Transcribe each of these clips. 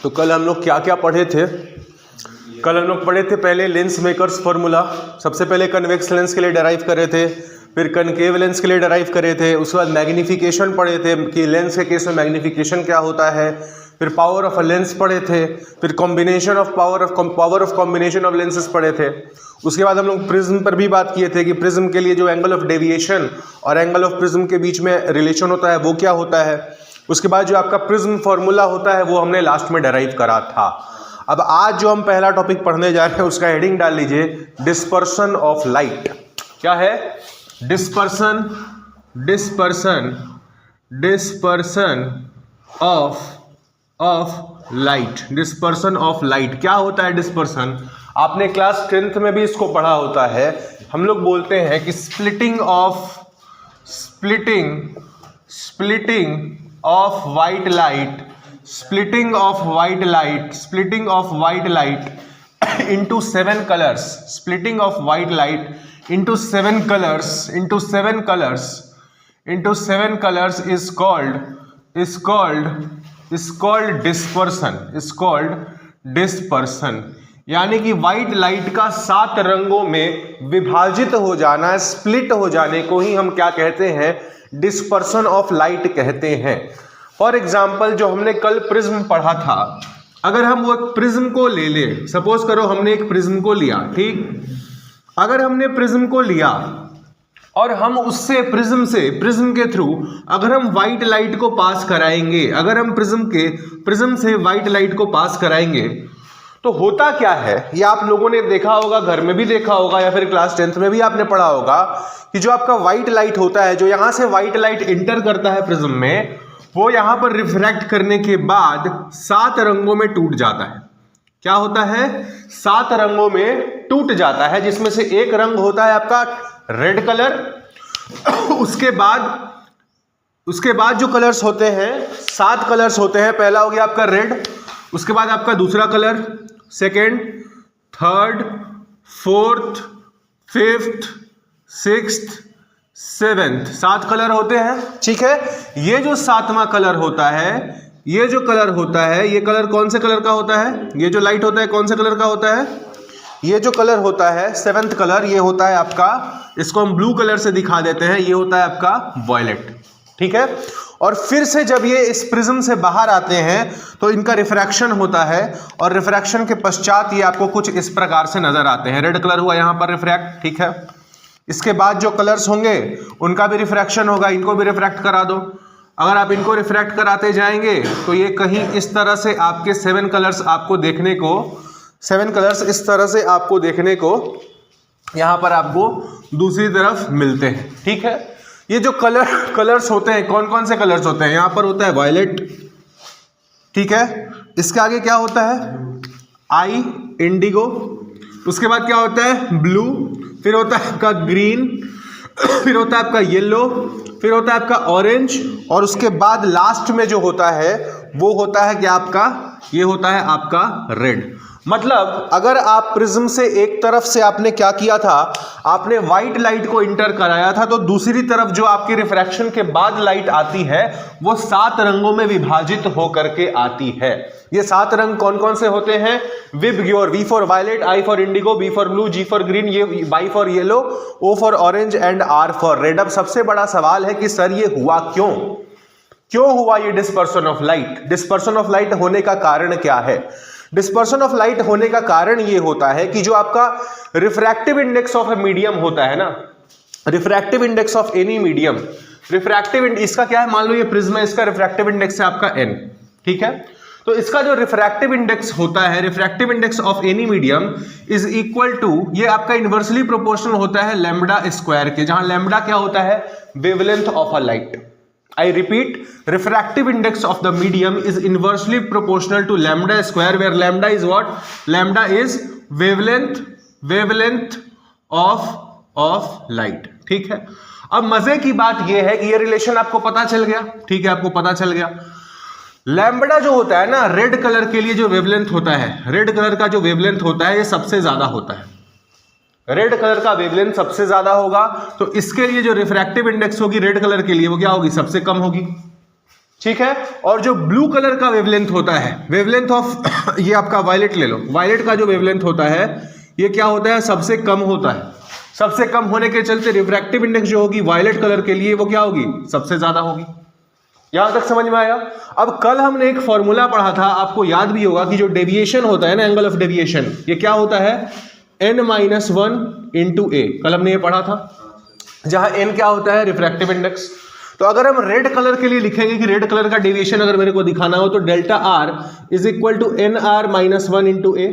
तो कल हम लोग क्या क्या पढ़े थे? कल हम लोग पढ़े थे पहले लेंस मेकर्स फॉर्मूला। सबसे पहले कन्वेक्स लेंस के लिए डेराइव करे थे, फिर कनकेव लेंस के लिए डेराइव करे थे। उसके बाद मैग्नीफिकेशन पढ़े थे कि लेंस के केस में मैग्नीफिकेशन क्या होता है। फिर पावर ऑफ अ लेंस पढ़े थे। फिर combination of power of combination of lenses पढ़े थे। उसके बाद हम लोग प्रिज्म पर भी बात किए थे कि प्रिज्म के लिए जो एंगल ऑफ डेविएशन और एंगल ऑफ प्रिज्म के बीच में रिलेशन होता है वो क्या होता है। उसके बाद जो आपका प्रिज्म फॉर्मूला होता है वो हमने लास्ट में डेराइव करा था। अब आज जो हम पहला टॉपिक पढ़ने जा रहे हैं उसका हेडिंग डाल लीजिए, डिस्पर्सन ऑफ लाइट। क्या है? Dispersion of light. Dispersion of light क्या होता है? डिस्पर्सन आपने क्लास 10th में भी इसको पढ़ा होता है। हम लोग बोलते हैं कि splitting of white light into 7 colors, splitting of white light into 7 colors is called dispersion। यानी कि व्हाइट लाइट का 7 रंगों में विभाजित हो जाना, स्प्लिट हो जाने को ही हम क्या कहते हैं? डिस्पर्सन ऑफ लाइट कहते हैं। फॉर एग्जाम्पल जो हमने कल प्रिज्म पढ़ा था, अगर हम वो प्रिज्म को ले ले, सपोज करो हमने एक प्रिज्म को लिया, ठीक। अगर हमने प्रिज्म को लिया और हम उससे प्रिज्म के थ्रू अगर हम व्हाइट लाइट को पास कराएंगे, अगर हम प्रिज्म से व्हाइट लाइट को पास कराएंगे तो होता क्या है? ये आप लोगों ने देखा होगा, घर में भी देखा होगा या फिर क्लास 10th में भी आपने पढ़ा होगा कि जो आपका व्हाइट लाइट होता है, जो यहां से व्हाइट लाइट इंटर करता है प्रिज्म में, वो यहां पर रिफ्रैक्ट करने के बाद 7 रंगों में टूट जाता है। क्या होता है? 7 रंगों में टूट जाता है, जिसमें से एक रंग होता है आपका रेड कलर। उसके बाद जो कलर्स होते हैं, 7 कलर्स होते हैं। पहला हो गया आपका रेड, उसके बाद आपका दूसरा colour, second, third, fourth, fifth, sixth, 7th, 7 colour होते हैं, ठीक है। ये जो 7वां कलर होता है, ये जो कलर होता है, ये कलर कौन से कलर का होता है? ये जो लाइट होता है कौन से कलर का होता है? ये जो कलर होता है 7th कलर, ये होता है आपका, इसको हम ब्लू कलर से दिखा देते हैं, ये होता है आपका वॉयलेट, ठीक है। और फिर से जब ये इस प्रिज्म से बाहर आते हैं तो इनका रिफ्रैक्शन होता है, और रिफ्रैक्शन के पश्चात ये आपको कुछ इस प्रकार से नजर आते हैं। रेड कलर हुआ यहां पर रिफ्रैक्ट, ठीक है। इसके बाद जो कलर्स होंगे उनका भी रिफ्रैक्शन होगा, इनको भी रिफ्रैक्ट करा दो। अगर आप इनको रिफ्रैक्ट कराते जाएंगे तो ये कहीं इस तरह से आपके 7 कलर्स आपको देखने को, 7 कलर्स इस तरह से आपको देखने को यहां पर आपको दूसरी तरफ मिलते हैं, ठीक है। ये जो कलर्स होते हैं, कौन कौन से कलर्स होते हैं? यहां पर होता है वायलेट, ठीक है। इसके आगे क्या होता है? आई, इंडिगो। उसके बाद क्या होता है? ब्लू। फिर होता है आपका ग्रीन, फिर होता है आपका येलो, फिर होता है आपका ऑरेंज, और उसके बाद लास्ट में जो होता है वो होता है क्या आपका? ये होता है आपका रेड। मतलब अगर आप प्रिज्म से एक तरफ से आपने क्या किया था, आपने व्हाइट लाइट को इंटर कराया था, तो दूसरी तरफ जो आपकी रिफ्रैक्शन के बाद लाइट आती है वो 7 रंगों में विभाजित होकर के आती है। ये 7 रंग कौन कौन से होते हैं? VIBGYOR, V for violet, I for indigo, B for blue, G for green, ये Y for yellow, O for orange and R for red. अब सबसे बड़ा सवाल है कि सर ये हुआ क्यों हुआ ये dispersion of light? Dispersion of light होने का कारण क्या है? डिस्पर्सन ऑफ लाइट होने का कारण ये होता है कि जो आपका refractive index of a medium होता है ना, refractive index of any medium, इसका क्या है? मान लो ये प्रिज्म है, इसका रिफ्रैक्टिव इंडेक्स है आपका n, ठीक है। तो इसका जो रिफ्रैक्टिव इंडेक्स होता है, refractive index of any medium is equal to, ये आपका इनवर्सली प्रोपोर्शनल होता है लैम्बडा स्क्वायर के, जहां लैम्बडा क्या होता है? Wavelength of a light. I repeat, refractive index of the medium is inversely proportional to lambda square, where lambda is what? Lambda is wavelength of light, ठीक है। अब मजे की बात यह है कि ये रिलेशन आपको पता चल गया, ठीक है, आपको पता चल गया। लैम्बडा जो होता है ना, रेड कलर के लिए जो वेवलेंथ होता है, रेड कलर का जो वेवलेंथ होता है ये सबसे ज्यादा होता है, रेड कलर का वेवलेंथ सबसे ज्यादा होगा। तो इसके लिए जो रिफ्रैक्टिव इंडेक्स होगी रेड कलर के लिए वो क्या होगी? सबसे कम होगी। ठीक है। और जो ब्लू कलर का वेवलेंथ होता है, वेवलेंथ ऑफ ये आपका वायलेट ले लो, वायलेट का जो वेवलेंथ होता है ये क्या होता है, सबसे कम होता है। सबसे कम होने के चलते रिफ्रैक्टिव इंडेक्स जो होगी वायलेट कलर के लिए वो क्या होगी, सबसे ज्यादा होगी। यहां तक समझ में आया। अब कल हमने एक फॉर्मूला पढ़ा था, आपको याद भी होगा कि जो डेविएशन होता है ना, एंगल ऑफ डेविएशन, ये क्या होता है, n-1 इंटू ए। कल हमने ये पढ़ा था, जहां n क्या होता है, रिफ्रैक्टिव इंडेक्स। तो अगर हम रेड कलर के लिए लिखेंगे कि रेड कलर का डेविएशन अगर मेरे को दिखाना हो तो delta R is equal to nr-1 into A,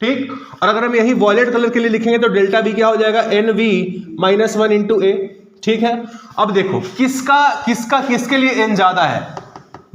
ठीक। और अगर हम यही वॉयलेट कलर के लिए लिखेंगे तो डेल्टा बी क्या हो जाएगा, nv-1 इंटू ए, ठीक है। अब देखो किसके लिए n ज्यादा है,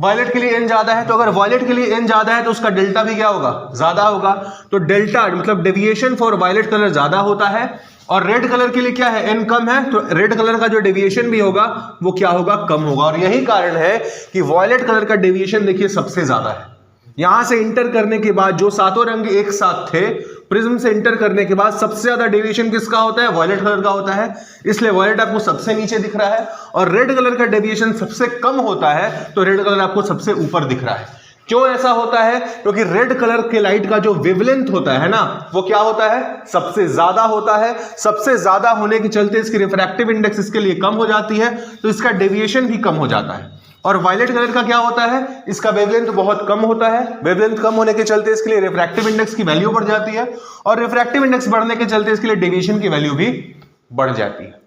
वॉयलेट के लिए n ज्यादा है, तो अगर वॉयलेट के लिए n ज्यादा है तो उसका डेल्टा भी क्या होगा, ज्यादा होगा। तो डेल्टा मतलब डेविएशन फॉर वॉयलेट कलर ज्यादा होता है, और रेड कलर के लिए क्या है, n कम है, तो रेड कलर का जो डेविएशन भी होगा वो क्या होगा, कम होगा। और यही कारण है कि वॉयलेट कलर का डेविएशन देखिए सबसे ज्यादा है। यहां से इंटर करने के बाद जो सातों रंग एक साथ थे, प्रिज्म से इंटर करने के बाद सबसे ज्यादा डेविएशन किसका होता है, वॉयलेट कलर का होता है, इसलिए वॉयलेट आपको सबसे नीचे दिख रहा है। और रेड कलर का डेविएशन सबसे कम होता है, तो रेड कलर आपको सबसे ऊपर दिख रहा है। क्यों ऐसा होता है, क्योंकि रेड कलर के लाइट का जो वेवलेंथ होता है ना, वो क्या होता है, सबसे ज्यादा होता है। सबसे ज्यादा होने के चलते इसकी रिफ्रैक्टिव इंडेक्स इसके लिए कम हो जाती है, तो इसका डेविएशन भी कम हो जाता है। और वायलेट कलर का क्या होता है, इसका वेवलेंथ बहुत कम होता है, वेवलेंथ कम होने के चलते इसके लिए रिफ्रैक्टिव इंडेक्स की वैल्यू बढ़ जाती है, और रिफ्रैक्टिव इंडेक्स बढ़ने के चलते इसके लिए डेविएशन की वैल्यू भी बढ़ जाती है।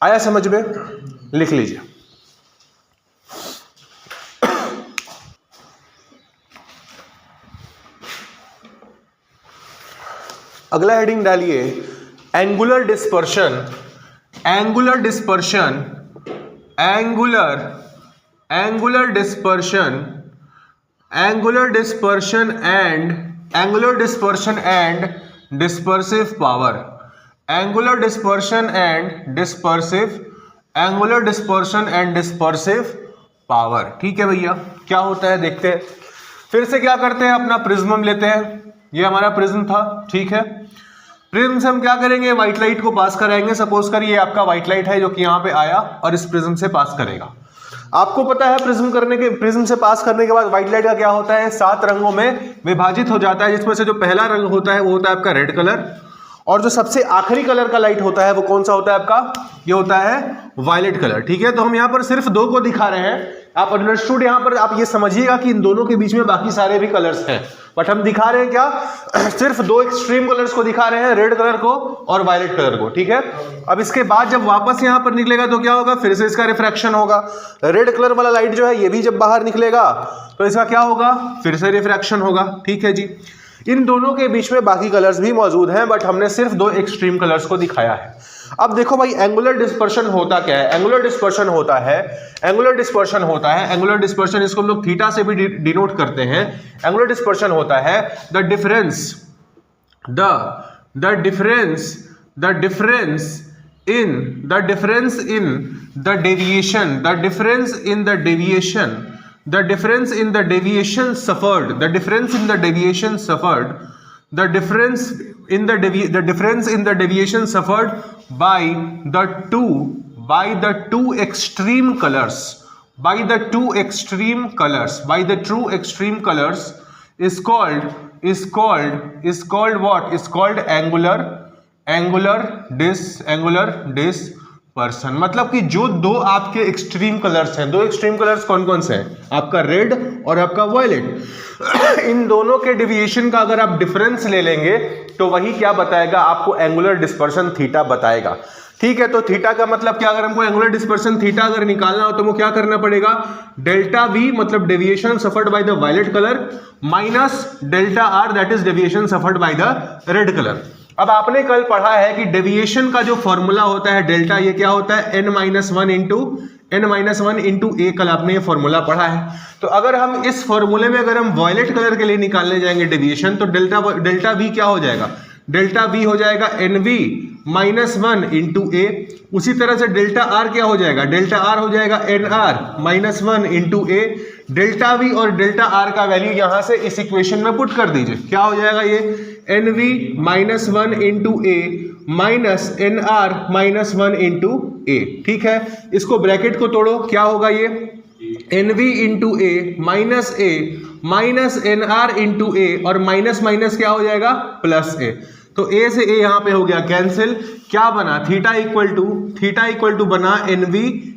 आया समझ में, लिख लीजिए। अगला हेडिंग डालिए, angular dispersion, angular dispersion, angular dispersion, angular dispersion and dispersive power, angular dispersion and dispersive power. ठीक है भैया, क्या होता है देखते हैं। फिर से क्या करते हैं, अपना प्रिज्म लेते हैं, ये हमारा प्रिज्म था, ठीक है। प्रिज्म से हम क्या करेंगे, व्हाइट लाइट को पास कराएंगे। सपोज करिए आपका व्हाइट लाइट है जो कि यहाँ पे आया और इस प्रिज्म से पास करेगा। आपको पता है प्रिज्म से पास करने के बाद व्हाइट लाइट का क्या होता है, 7 रंगों में विभाजित हो जाता है, जिसमें से जो पहला रंग होता है वो होता है आपका रेड कलर, और जो सबसे आखिरी कलर का लाइट होता है वो कौन सा होता है आपका, ये होता है वायलेट कलर। ठीक है, तो हम यहाँ पर सिर्फ 2 को दिखा रहे हैं। आप अंडरस्टूड, यहाँ पर आप ये समझिएगा कि इन दोनों के बीच में बाकी सारे भी कलर्स हैं, बट हम दिखा रहे हैं क्या, सिर्फ 2 एक्सट्रीम कलर्स को दिखा रहे हैं, रेड कलर को और वायलेट कलर को। ठीक है, अब इसके बाद जब वापस यहाँ पर निकलेगा तो क्या होगा, फिर से इसका रिफ्रैक्शन होगा। रेड कलर वाला लाइट जो है ये भी जब बाहर निकलेगा तो इसका क्या होगा, फिर से रिफ्रैक्शन होगा। ठीक है जी, इन दोनों के बीच में बाकी कलर्स भी मौजूद हैं, बट हमने सिर्फ 2 एक्सट्रीम कलर्स को दिखाया है। अब देखो भाई, एंगुलर डिस्पर्शन होता क्या है, एंगुलर डिस्पर्शन होता है, इसको हम लोग थीटा से भी डिनोट करते हैं। एंगुलर डिस्पर्शन होता है the difference in the deviation suffered by the two extreme colors is called what? Is called angular dispersion। मतलब कि जो 2 आपके एक्सट्रीम कलर्स हैं, 2 एक्सट्रीम कलर्स कौन कौन से हैं, आपका रेड और आपका वायलेट, इन दोनों के डेविएशन का अगर आप डिफरेंस ले लेंगे तो वही क्या बताएगा आपको, एंगुलर डिस्पर्शन थीटा बताएगा। ठीक है, तो थीटा का मतलब क्या, अगर हमको एंगुलर डिस्पर्शन थीटा अगर निकालना हो तो वो क्या करना पड़ेगा, डेल्टा वी मतलब deviation suffered by the violet colour minus delta R that is deviation suffered by the red colour. अब आपने कल पढ़ा है कि डेविएशन का जो फॉर्मूला होता है डेल्टा, ये क्या होता है, n-1 इंटू ए। कल आपने ये फॉर्मूला पढ़ा है। तो अगर हम इस फॉर्मूले में अगर हम वॉयलेट कलर के लिए निकालने जाएंगे डेविएशन, तो डेल्टा वी क्या हो जाएगा, डेल्टा वी हो जाएगा nv-1 इंटू ए। उसी तरह से डेल्टा आर क्या हो जाएगा, डेल्टा आर हो जाएगा nr-1 into A. Delta we और डेल्टा आर का वैल्यू यहां से इस इक्वेशन में पुट कर दीजिए, क्या हो जाएगा ये, nv-1 into A minus nr-1 into A. ठीक है, इसको ब्रैकेट को तोड़ो, क्या होगा ये NV इंटू ए माइनस NR इंटू ए, और माइनस माइनस क्या हो जाएगा, प्लस ए। तो ए से ए यहां पे हो गया कैंसिल, क्या बना, थीटा इक्वल टू बना NV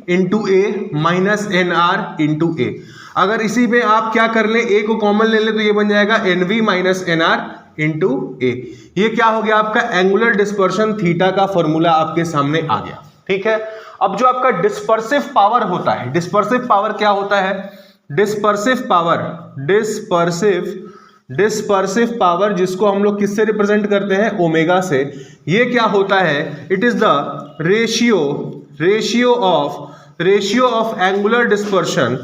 इंटू ए माइनस NR इंटू ए। अगर इसी में आप क्या कर ले, ए को कॉमन ले ले तो ये बन जाएगा NV माइनस NR इंटू ए। ये क्या हो गया आपका एंगुलर डिस्पर्शन थीटा का फॉर्मूला आपके सामने आ गया। ठीक है, अब जो आपका डिस्पर्सिव पावर होता है, डिस्पर्सिव पावर क्या होता है, डिस्पर्सिव पावर जिसको हम लोग किससे रिप्रेजेंट करते हैं, ओमेगा से। ये क्या होता है, it is the ratio of angular dispersion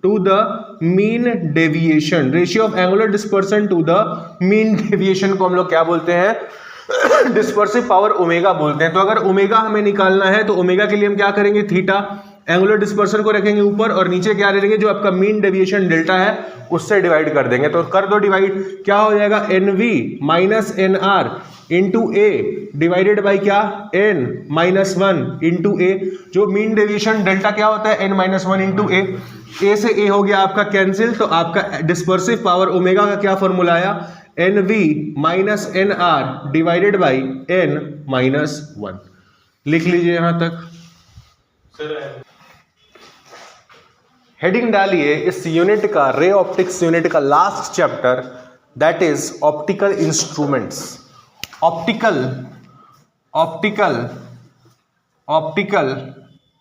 to the mean deviation, ratio of angular dispersion to the mean deviation को हम लोग क्या बोलते हैं, डिस्पर्सिव पावर ओमेगा बोलते हैं। तो अगर ओमेगा हमें निकालना है तो ओमेगा के लिए हम क्या करेंगे, थीटा, एंगुलर डिस्पर्सन को रखेंगे ऊपर और नीचे क्या ले लेंगे, जो आपका मीन डेविएशन डेल्टा है उससे डिवाइड कर देंगे। तो कर दो डिवाइड, क्या हो जाएगा, NV minus NR into A divided by क्या, N माइनस 1 इंटू ए। जो मीन डेविएशन डेल्टा क्या होता है, N माइनस 1 इंटू ए से ए हो गया आपका कैंसिल। तो आपका डिस्पर्सिव पावर ओमेगा का क्या फॉर्मूला आया, NV minus NR divided by N minus 1। लिख लीजिए यहां तक। हेडिंग डालिए इस यूनिट का, रे ऑप्टिक्स यूनिट का last chapter, that is optical instruments. Optical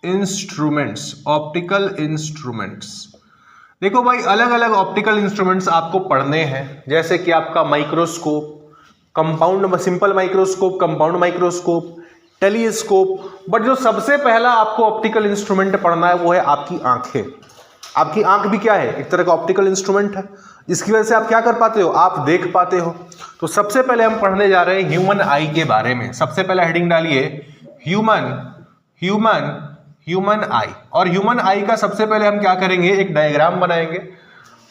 instruments. देखो भाई, अलग अलग ऑप्टिकल इंस्ट्रूमेंट्स आपको पढ़ने हैं, जैसे कि आपका microscope, compound simple microscope, compound microscope, telescope. But जो सबसे पहला आपको ऑप्टिकल इंस्ट्रूमेंट पढ़ना है वो है आपकी आंखें। आपकी आंख भी क्या है, एक तरह का ऑप्टिकल इंस्ट्रूमेंट है, जिसकी वजह से आप क्या कर पाते हो, आप देख पाते हो। तो सबसे पहले हम पढ़ने जा रहे हैं ह्यूमन आई के बारे में। सबसे पहले हेडिंग डालिए ह्यूमन आई। और ह्यूमन आई का सबसे पहले हम क्या करेंगे, एक डायग्राम बनाएंगे।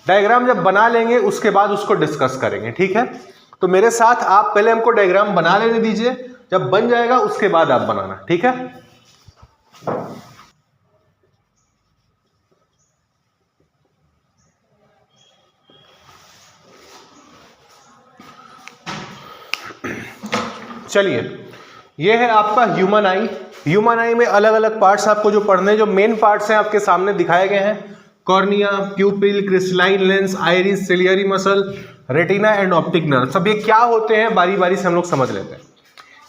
डायग्राम जब बना लेंगे उसके बाद उसको डिस्कस करेंगे। ठीक है, तो मेरे साथ आप पहले हमको डायग्राम बना लेने दीजिए, जब बन जाएगा उसके बाद आप बनाना। ठीक है, चलिए, ये है आपका ह्यूमन आई। ह्यूमन आई में अलग अलग पार्ट्स आपको जो पढ़ने, जो मेन पार्ट्स हैं आपके सामने दिखाए गए हैं, cornea, प्यूपिल, crystalline lens, iris, ciliary muscle, retina and optic nerve. सब ये क्या होते हैं बारी बारी से हम लोग समझ लेते हैं।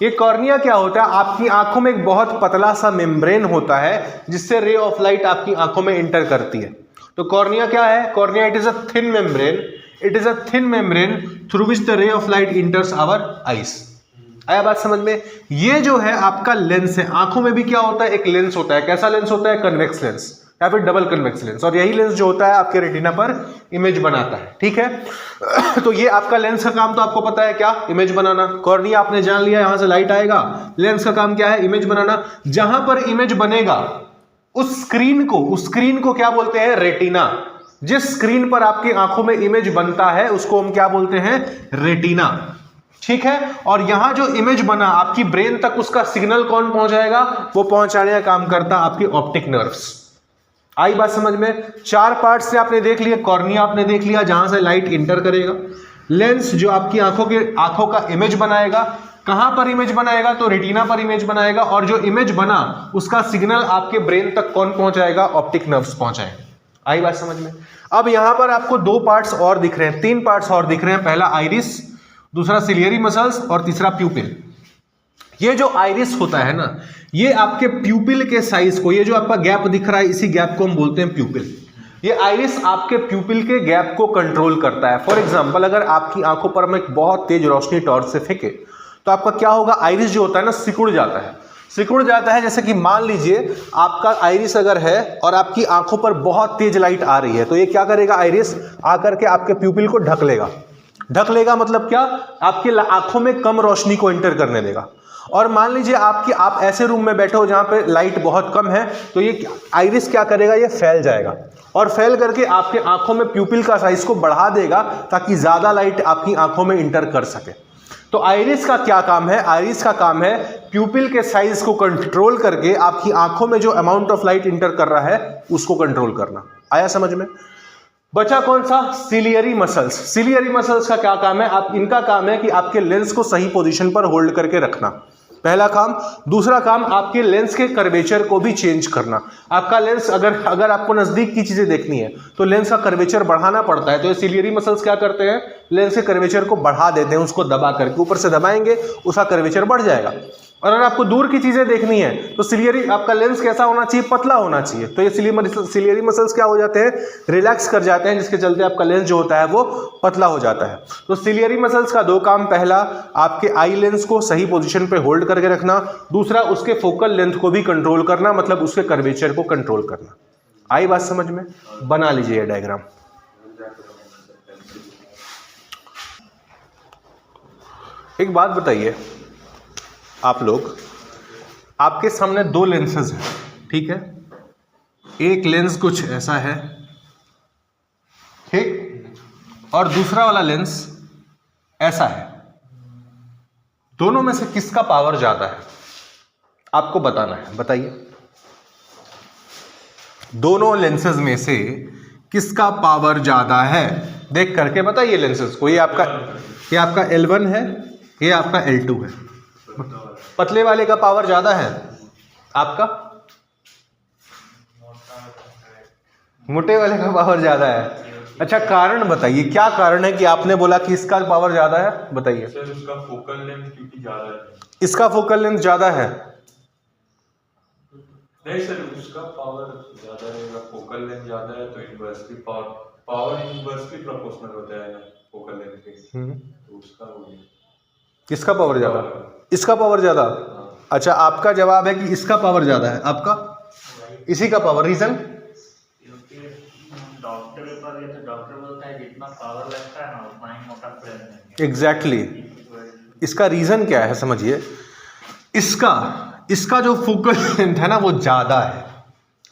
ये कॉर्निया क्या होता है, आपकी आंखों में एक बहुत पतला सा मेम्ब्रेन होता है जिससे रे ऑफ लाइट आपकी आंखों में इंटर करती है। तो कॉर्निया क्या है, cornea it is a thin membrane through which the ray of light enters our eyes. आया बात समझ में। ये जो है आपका लेंस है, आंखों में भी क्या होता है, एक लेंस होता है। कैसा लेंस होता है, कन्वेक्स लेंस या फिर डबल कन्वेक्स लेंस। और यही लेंस जो होता है आपके रेटिना पर इमेज बनाता है। ठीक है, तो ये आपका लेंस का काम तो आपको पता है क्या, इमेज बनाना। कॉर्निया आपने जान लिया, यहां से लाइट आएगा। लेंस का काम क्या है, इमेज बनाना। जहां पर इमेज बनेगा उस स्क्रीन को क्या बोलते हैं, रेटिना। जिस स्क्रीन पर आपकी आंखों में इमेज बनता है उसको हम क्या बोलते हैं, रेटिना। ठीक है, और यहां जो इमेज बना आपकी ब्रेन तक, उसका सिग्नल कौन पहुंचाएगा, वो पहुंचाने का काम करता आपकी ऑप्टिक नर्व्स। आई बात समझ में। चार पार्ट से आपने देख लिया, कॉर्निया आपने देख लिया जहां से लाइट इंटर करेगा, लेंस जो आपकी आंखों का इमेज बनाएगा, कहां पर इमेज बनाएगा, तो रेटिना पर इमेज बनाएगा, और जो इमेज बना उसका सिग्नल आपके ब्रेन तक कौन पहुंचाएगा, ऑप्टिक नर्व्स पहुंचाएंगे। आई बात समझ में। अब यहां पर आपको दो पार्ट्स और दिख रहे हैं, तीन पार्ट्स और दिख रहे हैं। पहला आइरिस, दूसरा सिलियरी मसल्स और तीसरा प्यूपिल। ये जो आइरिस होता है ना, ये आपके प्यूपिल के साइज को, ये जो आपका गैप दिख रहा है, इसी गैप को हम बोलते हैं प्यूपिल। ये आइरिस आपके प्यूपिल के गैप को कंट्रोल करता है। फॉर एग्जांपल, अगर आपकी आंखों पर हम एक बहुत तेज रोशनी टॉर्च से फेंके तो आपका क्या होगा, आइरिस जो होता है ना, सिकुड़ जाता है। जैसे कि मान लीजिए आपका आइरिस अगर है और आपकी आंखों पर बहुत तेज लाइट आ रही है, तो ये क्या करेगा, आइरिस आकर के आपके प्यूपिल को ढक लेगा मतलब क्या, आपके आंखों में कम रोशनी को एंटर करने देगा। और मान लीजिए आप ऐसे रूम में बैठे हो जहां पे लाइट बहुत कम है, तो ये आइरिस क्या करेगा, ये फैल जाएगा और फैल करके आपके आंखों में प्यूपिल का साइज को बढ़ा देगा ताकि ज्यादा लाइट आपकी आंखों में इंटर कर सके। तो आइरिस का क्या काम है, आइरिस का काम है प्यूपिल के साइज को कंट्रोल करके आपकी आंखों में जो अमाउंट ऑफ लाइट इंटर कर रहा है उसको कंट्रोल करना। आया समझ में? बचा कौन सा, सिलियरी मसल्स। सिलियरी मसल्स का क्या काम है, इनका काम है कि आपके लेंस को सही पोजीशन पर होल्ड करके रखना, पहला काम। दूसरा काम, आपके लेंस के कर्वेचर को भी चेंज करना। आपका लेंस अगर आपको नजदीक की चीजें देखनी है तो लेंस का कर्वेचर बढ़ाना पड़ता है, तो ये सिलियरी मसल्स क्या करते हैं, लेंस के कर्वेचर को बढ़ा देते हैं, उसको दबा करके, ऊपर से दबाएंगे उसका कर्वेचर बढ़ जाएगा। और अगर आपको दूर की चीजें देखनी है तो सिलियरी, आपका लेंस कैसा होना चाहिए, पतला होना चाहिए, तो ये सिलियरी मसल्स क्या हो जाते हैं, रिलैक्स कर जाते हैं, जिसके चलते आपका लेंस जो होता है वो पतला हो जाता है। तो सिलियरी मसल्स का दो काम, पहला आपके आई लेंस को सही पोजीशन पे होल्ड करके रखना, दूसरा उसके फोकल लेंथ को भी कंट्रोल करना, मतलब उसके कर्वेचर को कंट्रोल करना। आई बात समझ में? बना लीजिए ये डायग्राम। एक बात बताइए, आप लोग, आपके सामने दो लेंसेज हैं, ठीक है, एक लेंस कुछ ऐसा है, ठीक, और दूसरा वाला लेंस ऐसा है। दोनों में से किसका पावर ज्यादा है आपको बताना है, बताइए। दोनों लेंसेज में से किसका पावर ज्यादा है, देख करके बताइए लेंसेज को। ये आपका L1 है, ये आपका L2 है। पतले वाले का पावर ज्यादा है, आपका मोटे वाले का पावर ज्यादा है। अच्छा, कारण बताइए, क्या कारण है कि आपने बोला कि इसका पावर ज्यादा है, बताइए। सर उसका फोकल लेंथ क्योंकि ज्यादा है। इसका फोकल लेंथ ज्यादा है? नहीं सर, उसका पावर ज्यादा रहेगा, फोकल लेंथ ज्यादा है तो इनवर्सली पावर इनवर्सली प्रोपोर्शनल होता है ना फोकल लेंथ के, तो उसका हो गया। किसका पावर ज्यादा? इसका पावर ज्यादा। अच्छा, आपका जवाब है कि इसका पावर ज्यादा है, आपका इसी का पावर। रीजन? डॉक्टर बोलता है जितना पावर लगता है ना उतना ही मोटा फ्रेम है। एग्जैक्टली। इसका रीजन क्या है समझिए, इसका जो फोकल लेंथ है ना वो ज्यादा है।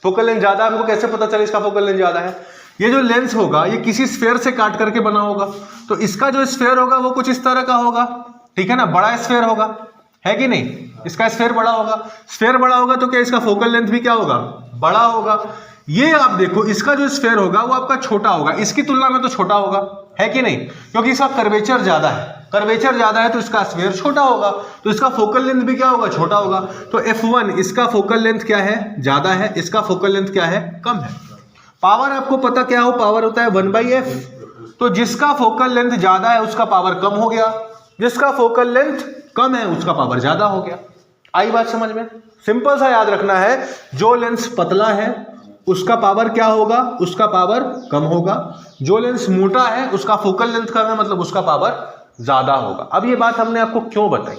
फोकल लेंथ ज्यादा, हमको कैसे पता चले इसका फोकल लेंथ ज्यादा है? ये जो लेंस होगा ये किसी स्फेयर से काट करके बना होगा, तो इसका जो स्फेयर होगा वो कुछ इस तरह का होगा, ठीक है ना, बड़ा स्फेयर होगा, है कि नहीं? इसका स्फेयर बड़ा होगा। स्फेयर बड़ा होगा तो क्या इसका फोकल लेंथ भी क्या होगा, बड़ा होगा। ये आप देखो, इसका जो स्फेयर होगा वो आपका छोटा होगा, इसकी तुलना में तो छोटा होगा, है कि नहीं, क्योंकि इसका कर्वेचर ज्यादा है। कर्वेचर ज्यादा है तो इसका स्फेयर छोटा होगा, तो इसका फोकल लेंथ भी क्या होगा, छोटा होगा। तो F1 इसका फोकल लेंथ क्या है, ज्यादा है, इसका फोकल लेंथ क्या है, कम है। पावर आपको पता क्या हो, पावर होता है 1/f। तो जिसका फोकल लेंथ ज्यादा है उसका पावर कम हो गया, जिसका फोकल लेंथ कम है उसका पावर ज्यादा हो गया। आई बात समझ में? सिंपल सा याद रखना है, जो लेंस पतला है उसका पावर क्या होगा, उसका पावर कम होगा। जो लेंस मोटा है उसका फोकल लेंथ कम है, मतलब उसका पावर ज्यादा होगा। अब ये बात हमने आपको क्यों बताई,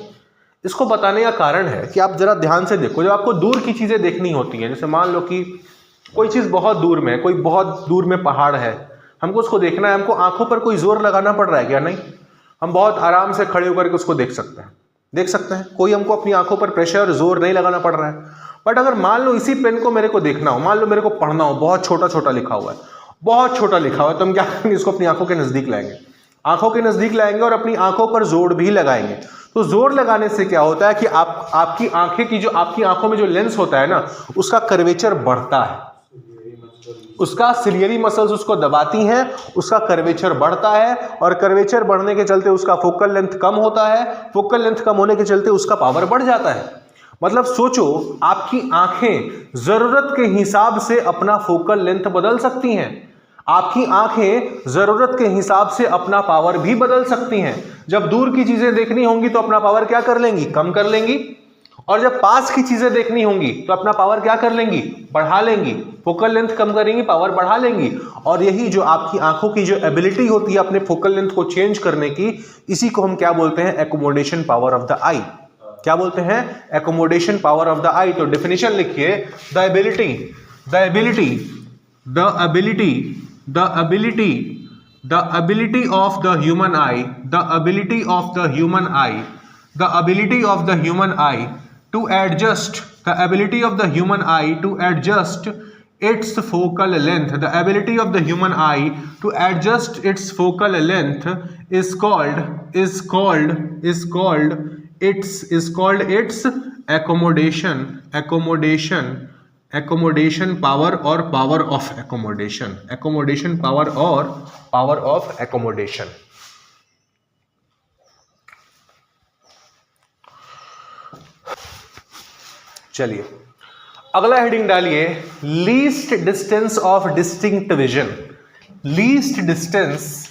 इसको बताने का कारण है कि आप जरा ध्यान से देखो, जब आपको दूर की चीजें देखनी होती हैं, जैसे मान लो कि कोई चीज बहुत दूर में, कोई बहुत दूर में पहाड़ है, हमको उसको देखना है, हमको आंखों पर कोई जोर लगाना पड़ रहा है क्या? नहीं, हम बहुत आराम से खड़े होकर के उसको देख सकते हैं, देख सकते हैं, कोई हमको अपनी आंखों पर प्रेशर जोर नहीं लगाना पड़ रहा है। बट अगर मान लो इसी पेन को मेरे को देखना हो, मान लो मेरे को पढ़ना हो, बहुत छोटा छोटा लिखा हुआ है, बहुत छोटा लिखा हुआ है, तो हम क्या करेंगे, इसको अपनी आंखों के नजदीक लाएंगे, आंखों के नजदीक लाएंगे और अपनी आंखों पर जोर भी लगाएंगे। तो जोर लगाने से क्या होता है कि आपकी आंखें की जो, आपकी आंखों में जो लेंस होता है ना, उसका कर्वेचर बढ़ता है, उसका सिलियरी मसल्स उसको दबाती हैं, उसका कर्वेचर बढ़ता है, और कर्वेचर बढ़ने के चलते उसका फोकल लेंथ कम होता है, फोकल लेंथ कम होने के चलते उसका पावर बढ़ जाता है। मतलब सोचो, आपकी आंखें जरूरत के हिसाब से अपना फोकल लेंथ बदल सकती हैं, आपकी आंखें जरूरत के हिसाब से अपना पावर भी बदल सकती हैं। जब दूर की चीजें देखनी होंगी तो अपना पावर क्या कर लेंगी, कम कर लेंगी, और जब पास की चीजें देखनी होंगी तो अपना पावर क्या कर लेंगी, बढ़ा लेंगी, फोकल लेंथ कम करेंगी, पावर बढ़ा लेंगी। और यही जो आपकी आंखों की जो एबिलिटी होती है अपने फोकल लेंथ को चेंज करने की, इसी को हम क्या बोलते हैं, accommodation power of the eye. क्या बोलते हैं, एकोमोडेशन पावर ऑफ द आई। तो डेफिनेशन लिखिए, the ability of the human eye the ability of the human eye to adjust its focal length, the ability of the human eye to adjust its focal length is called its accommodation power or power of accommodation, power or power of accommodation. चलिए अगला heading डालिए, least distance of distinct vision. Least distance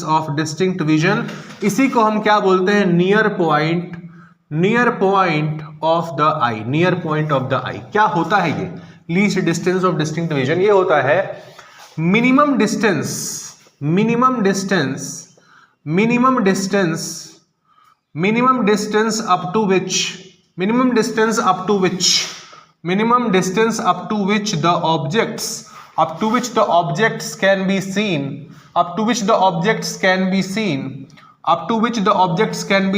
of distinct vision, इसी को हम क्या बोलते हैं, near point of the eye. क्या होता है ये least distance of distinct vision? ये होता है minimum distance up to which the objects can be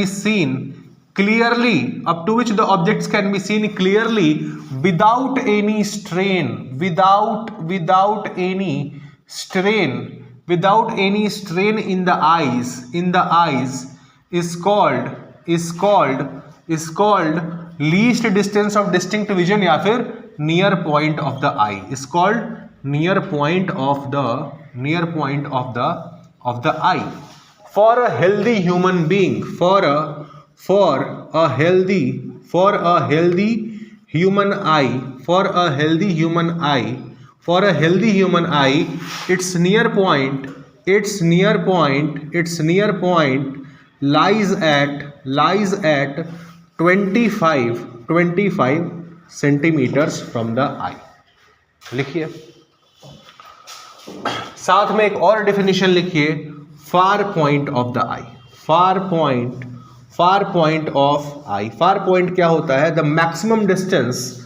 seen clearly without any strain in the eyes is called least distance of distinct vision या फिर near point of the eye, is called near point of the eye. For a healthy human being, for a healthy human eye, its near point lies at 25 centimeters from the eye. लिखिए, साथ में एक और definition लिखिए, far point of the eye. far point of eye, far point क्या होता है? The maximum distance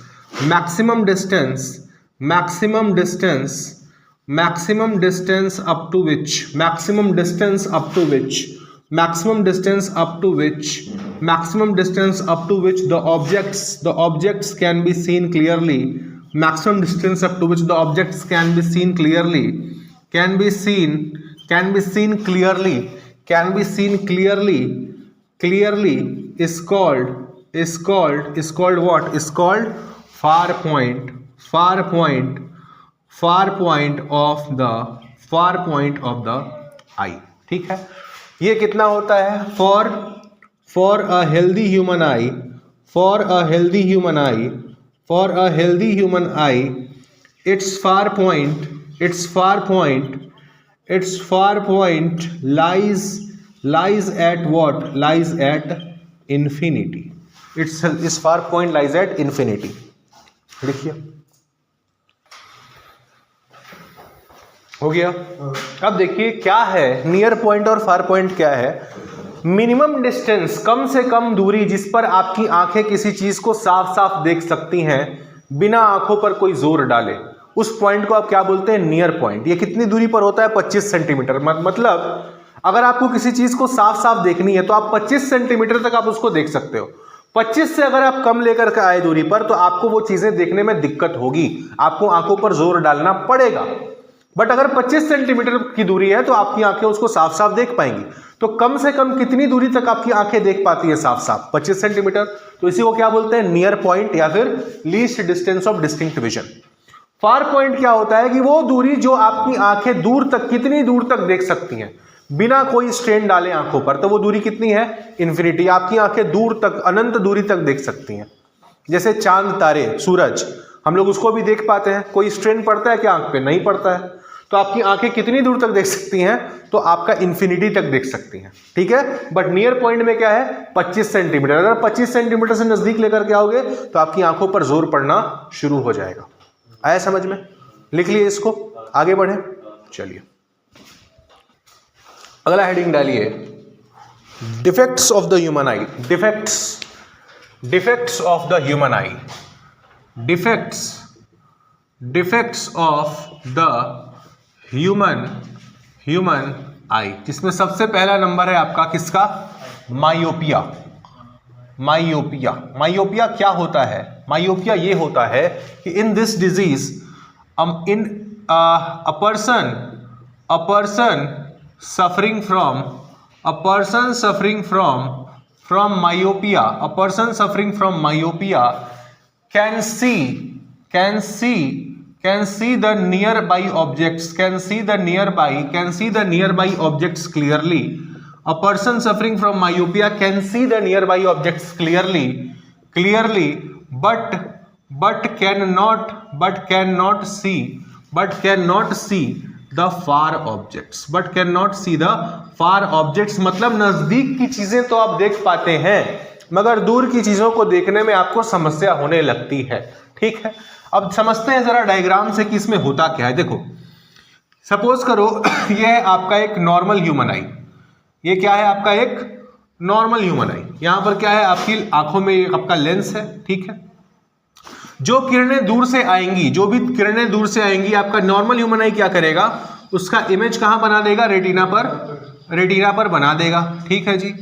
up to which the objects can be seen clearly, is called what? Is called far point of the eye. ठीक है, ये कितना होता है? for a healthy human eye, its far point lies at what? Lies at infinity. Its far point lies at infinity. लिखिए, हो गया। अब देखिए क्या है नियर पॉइंट और फार पॉइंट क्या है? मिनिमम डिस्टेंस, कम से कम दूरी जिस पर आपकी आंखें किसी चीज को साफ साफ देख सकती हैं बिना आंखों पर कोई जोर डाले, उस पॉइंट को आप क्या बोलते हैं? Near point. ये कितनी दूरी पर होता है? 25 सेंटीमीटर। मतलब अगर आपको किसी चीज को साफ साफ देखनी है तो आप 25 सेंटीमीटर तक आप उसको देख सकते हो। 25 से अगर आप कम लेकर के आए दूरी पर तो आपको वो चीजें देखने में दिक्कत होगी, आपको आंखों पर जोर डालना पड़ेगा। बट अगर 25 सेंटीमीटर की दूरी है तो आपकी आंखें उसको साफ साफ देख पाएंगी। तो कम से कम कितनी दूरी तक आपकी आंखें देख पाती है साफ साफ? 25 सेंटीमीटर। तो इसी को क्या बोलते हैं? नियर पॉइंट या फिर least distance of distinct vision. Far point क्या होता है कि वो दूरी जो आपकी आंखें दूर तक, कितनी दूर तक देख सकती हैं बिना कोई स्ट्रेन डाले आंखों पर, तो वो दूरी कितनी है? इन्फिनिटी। आपकी आंखें दूर तक, अनंत दूरी तक देख सकती हैं। जैसे चांद, तारे, सूरज, हम लोग उसको भी देख पाते हैं, कोई स्ट्रेन पड़ता है क्या आंख पे? नहीं पड़ता है। तो आपकी आंखें कितनी दूर तक देख सकती हैं? तो आपका इन्फिनिटी तक देख सकती हैं। ठीक है, बट नियर पॉइंट में क्या है? 25 सेंटीमीटर। अगर 25 सेंटीमीटर से नजदीक लेकर के आओगे तो आपकी आंखों पर जोर पड़ना शुरू हो जाएगा। आया समझ में? लिख लिए इसको, आगे बढ़े। चलिए अगला हेडिंग डालिए, defects of the human I. Defects of the human I. Defects of the human आई, जिसमें सबसे पहला नंबर है आपका किसका? मायोपिया। मायोपिया क्या होता है? मायोपिया ये होता है कि in this disease in a person suffering from myopia, a person suffering from myopia can see the nearby objects, clearly. A person suffering from myopia can see the nearby objects clearly, but cannot see the far objects. मतलब नजदीक की चीजें तो आप देख पाते हैं, मगर दूर की चीजों को देखने में आपको समस्या होने लगती है। ठीक है, अब समझते हैं जरा डायग्राम से कि इसमें होता क्या है। देखो, सपोज करो ये है आपका एक नॉर्मल ह्यूमन आई। ये क्या है? आपका एक नॉर्मल ह्यूमन आई। यहां पर क्या है? आपकी आंखों में आपका लेंस है। ठीक है, जो किरणें दूर से आएंगी, जो भी किरणें दूर से आएंगी, आपका नॉर्मल ह्यूमन आई क्या करेगा? उसका इमेज कहां बना देगा? रेटिना पर बना देगा। ठीक है जी।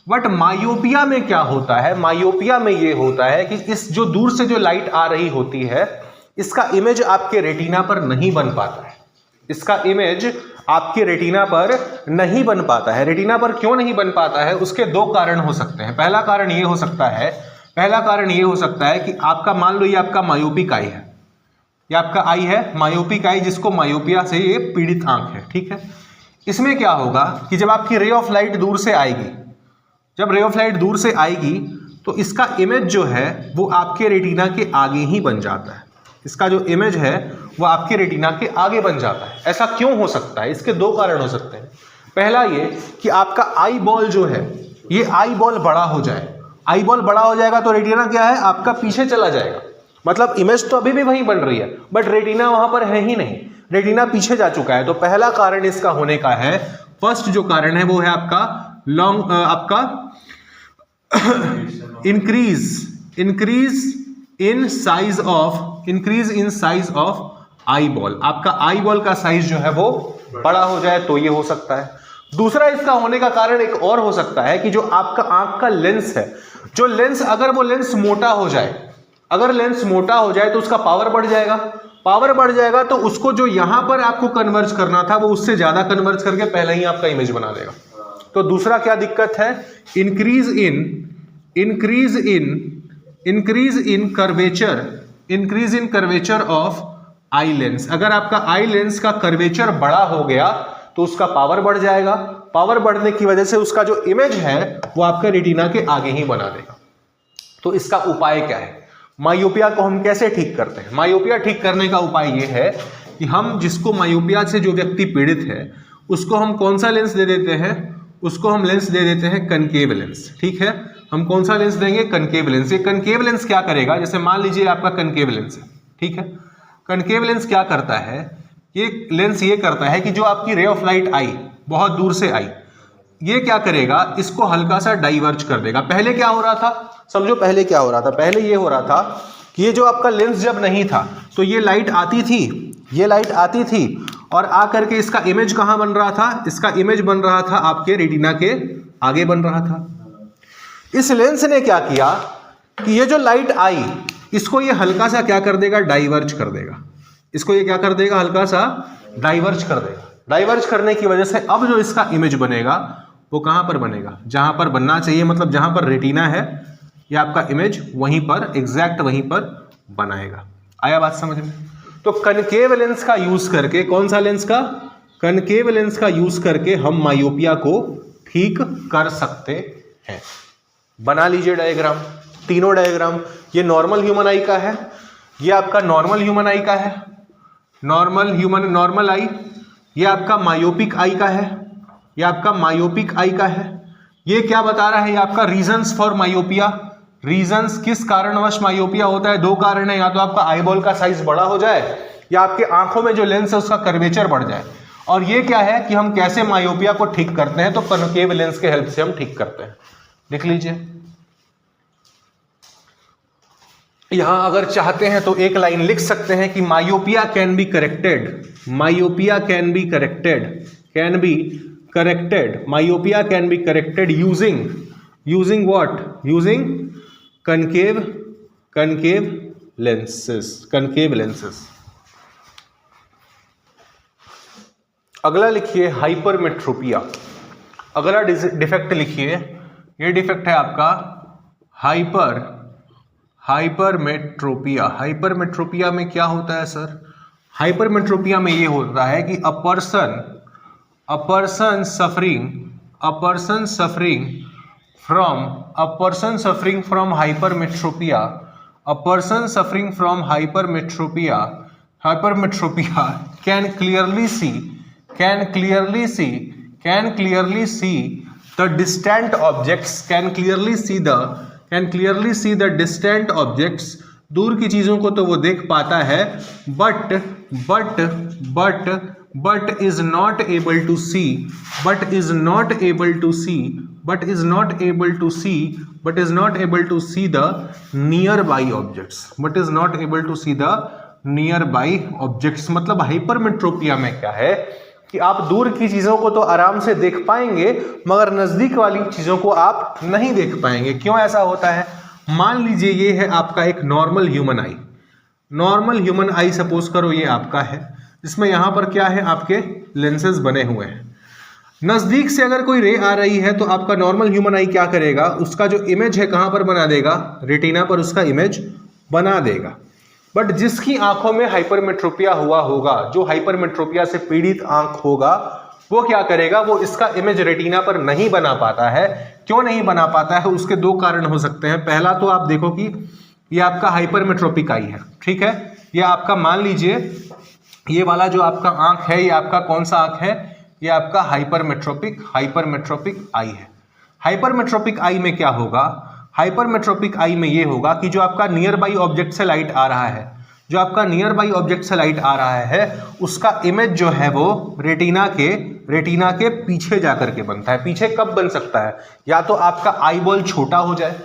बट मायोपिया में क्या होता है? मायोपिया में ये होता है कि इस जो दूर से जो लाइट आ रही होती है, इसका इमेज आपके रेटिना पर नहीं बन पाता है। इसका इमेज आपके रेटिना पर नहीं बन पाता है। रेटिना पर क्यों नहीं बन पाता है? उसके दो कारण हो सकते हैं। पहला कारण ये हो सकता है कि आपका, मान लो ये आपका मायोपिक आई है, ये आपका आई है मायोपिक आई, जिसको मायोपिया से ये पीड़ित आंख है। ठीक है, इसमें क्या होगा कि जब आपकी रे ऑफ लाइट दूर से आएगी, तो इसका इमेज जो है वो आपके रेटिना के आगे ही बन जाता है। इसका जो इमेज है वो आपके रेटिना के आगे बन जाता है। ऐसा क्यों हो सकता है? इसके दो कारण हो सकते हैं। पहला ये कि आपका आई बॉल जो है, ये आई बॉल बड़ा हो जाए। आई बॉल बड़ा हो जाएगा तो रेटिना क्या है? आपका पीछे चला जाएगा। मतलब इमेज तो अभी भी वहीं बन रही है, बट रेटिना वहां पर है ही नहीं, रेटिना पीछे जा चुका है। तो पहला कारण इसका होने का है, फर्स्ट जो कारण है वो है आपका increase in size of eye ball. आपका आई बॉल का साइज जो है वो बड़ा हो जाए तो ये हो सकता है। दूसरा इसका होने का कारण एक और हो सकता है कि जो आपका आंख का लेंस है, जो लेंस, अगर वो लेंस मोटा हो जाए, तो उसका पावर बढ़ जाएगा, तो उसको जो यहां पर आपको कन्वर्ज करना था वो उससे ज्यादा कन्वर्ज करके पहले ही आपका इमेज बना देगा। तो दूसरा क्या दिक्कत है? Increase in curvature of eye lens. अगर आपका आई लेंस का कर्वेचर बड़ा हो गया तो उसका पावर बढ़ जाएगा। पावर बढ़ने की वजह से उसका जो इमेज है वो आपका रेटिना के आगे ही बना देगा। तो इसका उपाय क्या है? मायोपिया को हम कैसे ठीक करते हैं? मायोपिया ठीक करने का उपाय ये है कि हम जिसको मायोपिया से जो व्यक्ति पीड़ित है, उसको हम कौन सा लेंस दे देते हैं? उसको हम लेंस दे देते हैं कनकेव लेंस। ठीक है, हम कौन सा लेंस देंगे? Concave lens. ये कनकेव लेंस क्या करेगा? जैसे मान लीजिए आपका कनकेव लेंस है। ठीक है, कनकेव लेंस क्या करता है? ये लेंस ये करता है कि जो आपकी रे ऑफ लाइट आई, बहुत दूर से आई, ये क्या करेगा? इसको हल्का सा डाइवर्ज कर देगा। पहले क्या हो रहा था? समझो पहले क्या हो रहा था। पहले ये हो रहा था कि ये जो आपका लेंस जब नहीं था तो ये लाइट आती थी और आकर के इसका इमेज कहां बन रहा था? इसका इमेज बन रहा था आपके रेटिना के आगे बन रहा था। इस लेंस ने क्या किया कि ये जो लाइट आई, इसको ये हल्का सा क्या कर देगा? डाइवर्ज कर देगा। इसको ये क्या कर देगा? हल्का सा डाइवर्ज कर देगा। डाइवर्ज करने की वजह से अब जो इसका इमेज बनेगा वो कहां पर बनेगा? जहां पर बनना चाहिए, मतलब जहां पर रेटिना है, ये आपका इमेज वहीं पर, एग्जैक्ट वहीं पर बनाएगा। आया बात समझ में? तो कनकेव लेंस का यूज करके, कौन सा लेंस का? कनकेव लेंस का यूज करके हम मायोपिया को ठीक कर सकते हैं। बना लीजिए डायग्राम, तीनों डायग्राम। ये नॉर्मल ह्यूमन आई का है, ये आपका नॉर्मल ह्यूमन आई का है, नॉर्मल आई, ये आपका मायोपिक आई का है, ये आपका मायोपिक आई का है। ये क्या बता रहा है? ये आपका रीजंस फॉर मायोपिया। रीजंस, किस कारणवश मायोपिया होता है? दो कारण है, या तो आपका आईबॉल का साइज बड़ा हो जाए या आपके आंखों में जो लेंस है उसका कर्वेचर बढ़ जाए। और ये क्या है कि हम कैसे मायोपिया को ठीक करते हैं? तो कनकेव लेंस के हेल्प से हम ठीक करते हैं। लिख लीजिए, यहां अगर चाहते हैं तो एक लाइन लिख सकते हैं कि myopia can be corrected, myopia can be corrected, can be corrected, myopia can be corrected using what, using concave lenses। अगला लिखिए हाइपरमेट्रोपिया। अगला डिफेक्ट लिखिए, ये डिफेक्ट है आपका हाइपरमेट्रोपिया। हाइपरमेट्रोपिया में क्या होता है सर? हाइपरमेट्रोपिया में ये होता है कि a person suffering from hypermetropia can clearly see the distant objects, दूर की चीजों को तो वो देख पाता है, but is not able to see the nearby objects। मतलब हाइपरमेट्रोपिया में क्या है कि आप दूर की चीजों को तो आराम से देख पाएंगे मगर नजदीक वाली चीजों को आप नहीं देख पाएंगे। क्यों ऐसा होता है? मान लीजिए ये है आपका एक नॉर्मल ह्यूमन आई, सपोज करो ये आपका है, जिसमें यहां पर क्या है, आपके लेंसेज बने हुए हैं। नजदीक से अगर कोई रे आ रही है तो आपका नॉर्मल ह्यूमन आई क्या करेगा, उसका जो इमेज है कहां पर बना देगा, रेटिना पर उसका इमेज बना देगा। बट जिसकी आंखों में हाइपरमेट्रोपिया हुआ होगा, जो हाइपरमेट्रोपिया से पीड़ित आंख होगा, वो क्या करेगा, वो इसका इमेज रेटिना पर नहीं बना पाता है। क्यों नहीं बना पाता है? उसके दो कारण हो सकते हैं। पहला तो आप देखो कि ये आपका हाइपरमेट्रोपिक आई है, ठीक है, ये आपका मान लीजिए ये वाला जो आपका आंख है, ये आपका कौन सा आंख है, ये आपका हाइपरमेट्रोपिक आई है। हाइपरमेट्रोपिक आई में क्या होगा, हाइपरमेट्रोपिक आई में ये होगा कि जो आपका नियर बाई ऑब्जेक्ट से लाइट आ रहा है, जो आपका नियर बाई ऑब्जेक्ट से लाइट आ रहा है, उसका इमेज जो है वो रेटिना के पीछे जाकर के बनता है। पीछे कब बन सकता है? या तो आपका आई बॉल छोटा हो जाए,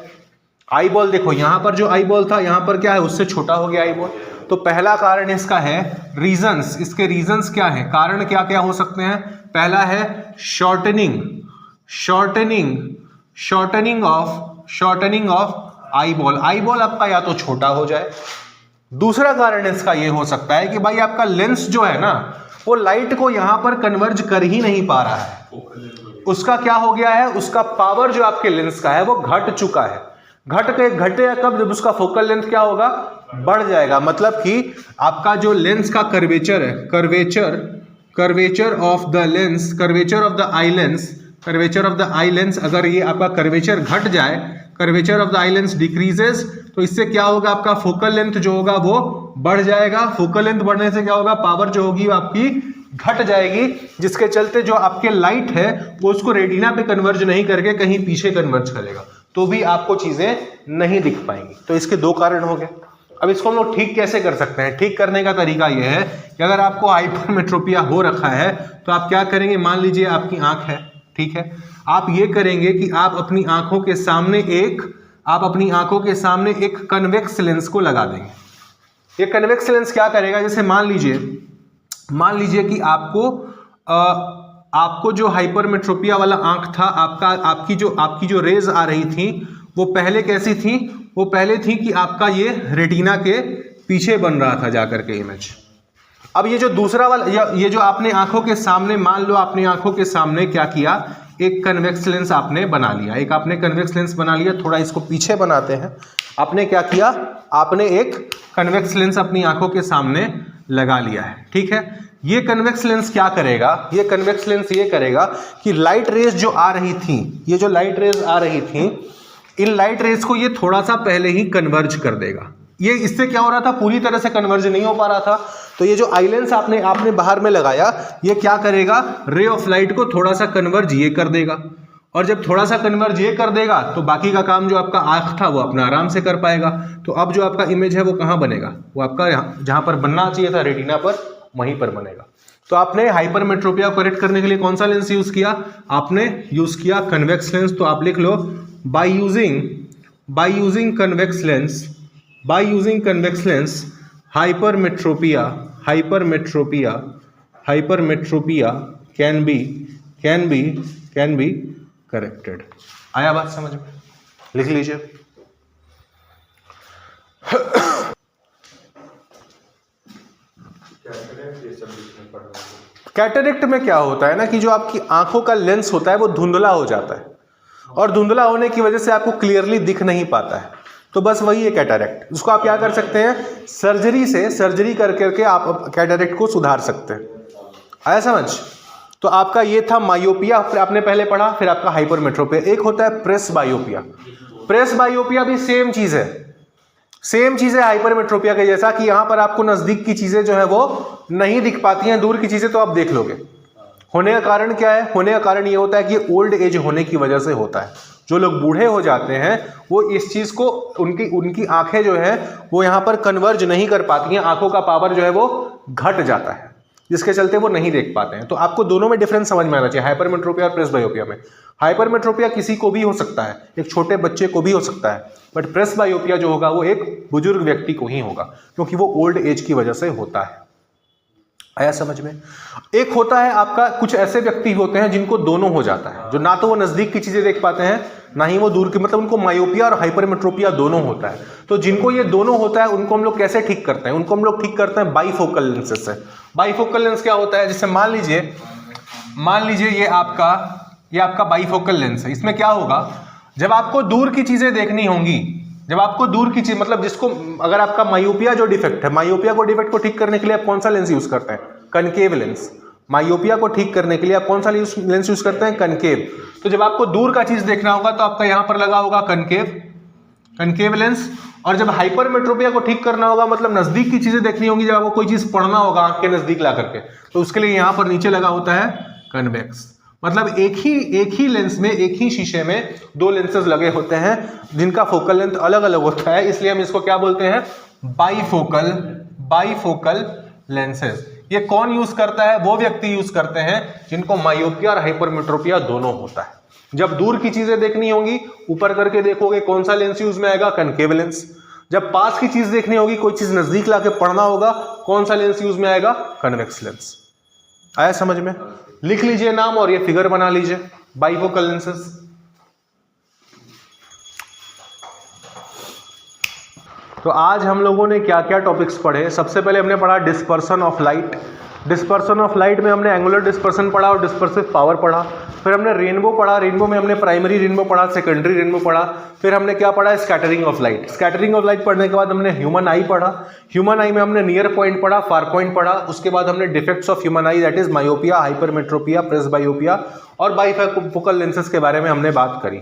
आई बॉल देखो यहां पर जो आई बॉल था, यहां पर क्या है, उससे छोटा हो गया आई बॉल। तो पहला कारण इसका है रीजंस। इसके रीजंस क्या है, कारण क्या क्या हो सकते हैं? पहला है shortening of eye ball. Eye ball आपका या तो छोटा हो जाए। दूसरा कारण इसका ये हो सकता है कि भाई आपका लेंस जो है ना, वो लाइट को यहां पर कन्वर्ज कर ही नहीं पा रहा है। उसका क्या हो गया है, उसका पावर जो आपके लेंस का है वो घट चुका है। घटेगा कब? जब उसका फोकल लेंथ क्या होगा, बढ़ जाएगा। मतलब कि आपका जो लेंस का कर्वेचर है, curvature of the eye lens, अगर ये आपका कर्वेचर घट जाए, curvature of the eye lens decreases, तो इससे क्या होगा, आपका फोकल लेंथ जो होगा वो बढ़ जाएगा। फोकल लेंथ बढ़ने से क्या होगा, पावर जो होगी वो आपकी घट जाएगी, जिसके चलते जो आपके लाइट है वो उसको रेटिना पे कन्वर्ज नहीं करके कहीं पीछे कन्वर्ज करेगा, तो भी आपको चीजें नहीं दिख पाएंगी। तो इसके दो कारण हो गए। अब इसको हम लोग ठीक कैसे कर सकते हैं? ठीक करने का तरीका यह है कि अगर आपको हाइपरमेट्रोपिया हो रखा है तो आप क्या करेंगे, मान लीजिए आपकी आंख है, ठीक है, आप ये करेंगे कि आप अपनी आंखों के सामने एक कन्वेक्स लेंस को लगा देंगे। ये कन्वेक्स लेंस क्या करेगा, जैसे मान लीजिए कि आपको जो हाइपरमेट्रोपिया वाला आंख था, आपकी जो रेज आ रही थी वो पहले कैसी थी, वो पहले थी कि आपका ये रेटिना के पीछे बन रहा था जाकर के इमेज। अब ये जो दूसरा वाला, ये जो आपने आंखों के सामने, मान लो आपने आंखों के सामने क्या किया, एक कन्वेक्स लेंस आपने बना लिया, थोड़ा इसको पीछे बनाते हैं। आपने क्या किया, आपने एक कन्वेक्स लेंस अपनी आंखों के सामने लगा लिया है, ठीक है। ये कन्वेक्स लेंस क्या करेगा, ये कन्वेक्स लेंस ये करेगा कि लाइट रेज जो आ रही थी, ये जो लाइट रेज आ रही थी, इन लाइट रेज को ये थोड़ा सा पहले ही कन्वर्ज कर देगा। ये इससे क्या हो रहा था, पूरी तरह से कन्वर्ज नहीं हो पा रहा था, तो ये जो आई लेंस आपने बाहर में लगाया, ये क्या करेगा, रे ऑफ लाइट को थोड़ा सा कन्वर्ज ये कर देगा, और जब थोड़ा सा कन्वर्ज ये कर देगा तो बाकी का काम जो आपका आंख था वो अपना आराम से कर पाएगा। तो अब जो आपका इमेज है वो कहाँ बनेगा, वो आपका जहां पर बनना चाहिए था रेटिना पर, वहीं पर बनेगा। तो आपने हाइपरमेट्रोपिया को करेक्ट करने के लिए कौन सा लेंस यूज किया, आपने यूज किया कन्वेक्स लेंस। तो आप लिख लो by using convex lens, by using convex lens hypermetropia can be corrected. आया बात समझ में? लिख लीजिए। कैटरेक्ट में क्या होता है ना कि जो आपकी आंखों का लेंस होता है वो धुंधला हो जाता है, और धुंधला होने की वजह से आपको क्लियरली दिख नहीं पाता है, तो बस वही है कैटरेक्ट। उसको आप क्या कर सकते हैं, सर्जरी कर करके आप कैटरेक्ट को सुधार सकते हैं। आया समझ? तो आपका ये था मायोपिया, आपने पहले पढ़ा, फिर आपका हाइपरमेट्रोपिया। एक होता है प्रेस बायोपिया। प्रेस बायोपिया भी सेम चीज है हाइपरमेट्रोपिया के जैसा, कि यहां पर आपको नजदीक की चीजें जो है वो नहीं दिख पाती हैं, दूर की चीजें तो आप देख लोगे। होने का कारण क्या है? होने का कारण ये होता है कि ओल्ड एज होने की वजह से होता है। जो लोग बूढ़े हो जाते हैं वो इस चीज को, उनकी आंखें जो है वो यहां पर कन्वर्ज नहीं कर पाती हैं, आंखों का पावर जो है वो घट जाता है, जिसके चलते वो नहीं देख पाते हैं। तो आपको दोनों में डिफरेंस समझ में आना चाहिए, हाइपरमेट्रोपिया और प्रेस बायोपिया में। हाइपरमेट्रोपिया किसी को भी हो सकता है, एक छोटे बच्चे को भी हो सकता है, बट प्रेस बायोपिया जो होगा वो एक बुजुर्ग व्यक्ति को ही होगा, क्योंकि वो ओल्ड एज की वजह से होता है। आया समझ में? एक होता है आपका, कुछ ऐसे व्यक्ति होते हैं जिनको दोनों हो जाता है, जो ना तो वो नजदीक की चीजें देख पाते हैं ना ही वो दूर की, मतलब उनको मायोपिया और हाइपरमेट्रोपिया दोनों होता है। तो जिनको ये दोनों होता है उनको हम लोग कैसे ठीक करते हैं? उनको हम लोग ठीक करते हैं बाईफोकल लेंसेज से। बाईफोकल लेंस क्या होता है? जैसे मान लीजिए ये आपका बाईफोकल लेंस है। इसमें क्या होगा, जब आपको दूर की चीजें देखनी होंगी, जब आपको दूर की चीज, मतलब जिसको, अगर आपका मायोपिया जो डिफेक्ट है, मायोपिया को डिफेक्ट को ठीक करने के लिए आप कौन सा लेंस यूज करते हैं? Concave lens. मायोपिया को ठीक करने के लिए आप कौन सा लेंस यूज करते हैं? कनकेव। तो जब आपको दूर का चीज देखना होगा तो आपका यहां पर लगा होगा कनकेव लेंस। और जब हाइपरमेट्रोपिया को ठीक करना होगा, मतलब नजदीक की चीजें देखनी होंगी, जब आपको कोई चीज पढ़ना होगा आंख के नजदीक ला करके, तो उसके लिए यहां पर नीचे लगा होता है कन्वेक्स। मतलब एक ही लेंस में, एक ही शीशे में दो लेंसेज लगे होते हैं जिनका फोकल लेंथ अलग अलग होता है, इसलिए हम इसको क्या बोलते हैं? Bifocal lenses. ये कौन यूज करता है? वो व्यक्ति यूज करते हैं जिनको मायोपिया और हाइपरमेट्रोपिया दोनों होता है। जब दूर की चीजें देखनी होंगी, ऊपर करके देखोगे, कौन सा लेंस यूज में आएगा? Concave lens. जब पास की चीज देखनी होगी, कोई चीज नजदीक लाके पढ़ना होगा, कौन सा लेंस यूज में आएगा? Convex lens. आया समझ में? लिख लीजिए नाम और ये फिगर बना लीजिए, बाईफोकल लेंसेज। तो आज हम लोगों ने क्या क्या टॉपिक्स पढ़े? सबसे पहले हमने पढ़ा dispersion of light. Dispersion of light में हमने एंगुलर डिस्पर्सन पढ़ा और डिस्पर्सिव पावर पढ़ा। फिर हमने रेनबो पढ़ा, रेनबो में हमने प्राइमरी रेनबो पढ़ा, सेकेंडरी रेनबो पढ़ा। फिर हमने क्या पढ़ा? Scattering of light. Scattering of light पढ़ने के बाद हमने ह्यूमन आई पढ़ा। ह्यूमन आई में हमने नियर पॉइंट पढ़ा, फार पॉइंट पढ़ा। उसके बाद हमने defects of human eye, that is myopia, hypermetropia, presbyopia और बाईफोकल लेंसेज के बारे में हमने बात करी।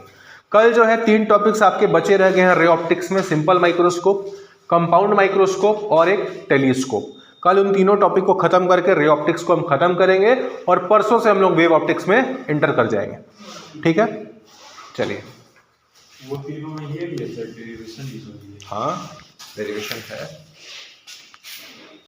कल जो है 3 टॉपिक्स आपके बचे रह गए हैं रे ऑप्टिक्स में, सिंपल माइक्रोस्कोप, कंपाउंड माइक्रोस्कोप और एक टेलीस्कोप। कल उन तीनों टॉपिक को खत्म करके रे ऑप्टिक्स को हम खत्म करेंगे और परसों से हम लोग वेव ऑप्टिक्स में एंटर कर जाएंगे। ठीक है, चलिए। वो तीनों में ये भी है सर, डेरिवेशन भी होती है। हाँ, डेरिवेशन है।